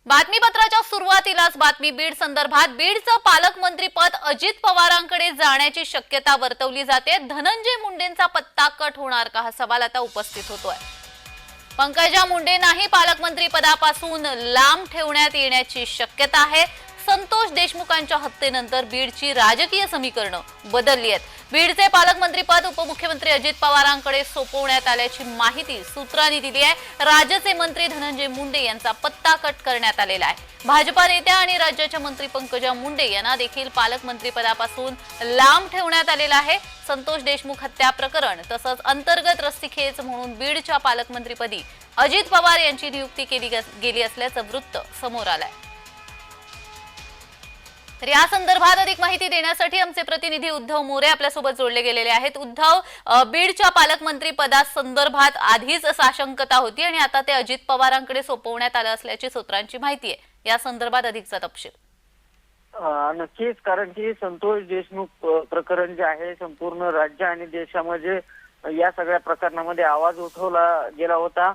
बातमीपत्राच्या सुरुवातीलाच बातमी बीड संदर्भात बीडचं पालकमंत्री पद अजित पवारांकडे जाण्याची शक्यता वर्तवली जाते। धनंजय मुंडेंचा पत्ता कट होणार का हा सवाल आता उपस्थित होतोय। पंकजा मुंडेंनाही पालकमंत्री पदापासून लांब ठेवण्यात येण्याची शक्यता आहे। संतोष देशमुखांच्या हत्येनंतर बीडची राजकीय समीकरणं बदलली आहेत। बीडचे पालकमंत्री पद उपमुख्यमंत्री अजित पवारांकडे सोपवण्यात आल्याची माहिती सूत्रांनी दिली आहे। राज्याचे मंत्री धनंजय मुंडे यांचा पत्ता कट करण्यात आलेला आहे। भाजपा नेत्या आणि राज्याच्या मंत्री पंकजा मुंडे यांना देखील पालकमंत्री पदापासून लांब ठेवण्यात आलेला आहे। संतोष देशमुख हत्या प्रकरण तसंच अंतर्गत रस्सीखेच म्हणून बीडच्या पालकमंत्रीपदी अजित पवार यांची नियुक्ती केली गेली असल्याचं वृत्त समोर आलंय। तर या संदर्भात अधिक माहिती देण्यासाठी आमचे प्रतिनिधी उद्धव मोरे आपल्यासोबत जोडले गेलेले आहेत। उद्धव, बीडच्या पालकमंत्री पदासंदर्भात आधीच साशंकता होती आणि आता ते अजित पवारांकडे सोपवण्यात आलं असल्याची सूत्रांची माहिती आहे। या संदर्भात अधिकचा तपशील। नक्कीच, कारण की संतोष देशमुख प्रकरण जे आहे संपूर्ण राज्य आणि देशामध्ये या सगळ्या प्रकरणामध्ये आवाज उठवला गेला होता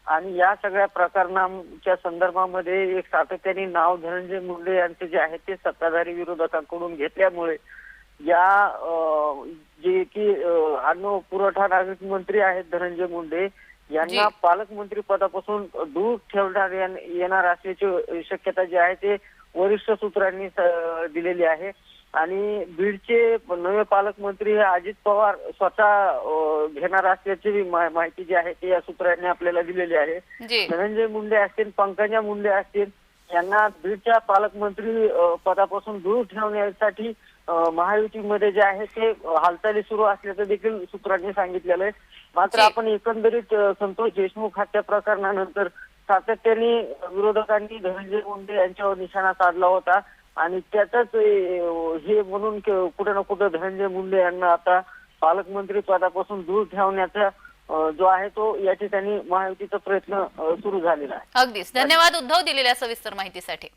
आणि या सगळ्या प्रकरणाच्या संदर्भामध्ये एक सातत्याने नाव धनंजय मुंडे यांचे जे आहे ते सत्ताधारी विरोधकांकडून घेतल्यामुळे या जे की अन्न पुरवठा नागरिक मंत्री आहेत धनंजय मुंडे यांना पालकमंत्री पदापासून दूर ठेवण्यात येणार असल्याची शक्यता जी आहे ते वरिष्ठ सूत्रांनी दिलेली आहे। आणि बीडचे नवे पालकमंत्री हे अजित पवार स्वतः घेणार असल्याची माहिती जी आहे ती या सूत्रांनी आपल्याला दिलेली आहे। धनंजय मुंडे असतील, पंकजा मुंडे असतील यांना बीडच्या पालकमंत्री पदापासून दूर ठेवण्यासाठी महायुतीमध्ये जे आहे ते हालचाली सुरू असल्याचं देखील सूत्रांनी सांगितलेलं आहे। मात्र आपण एकंदरीत संतोष देशमुख हत्या प्रकरणानंतर सातत्याने विरोधकांनी धनंजय मुंडे यांच्यावर निशाणा साधला होता आणि त्यातच हे म्हणून कुठे ना कुठे धनंजय मुंडे यांना आता पालकमंत्री पदापासून दूर ठेवण्याचा जो आहे तो या ठिकाणी महायुतीचा प्रयत्न सुरू झालेला आहे। अगदीच धन्यवाद उद्धव दिलेल्या सविस्तर माहितीसाठी।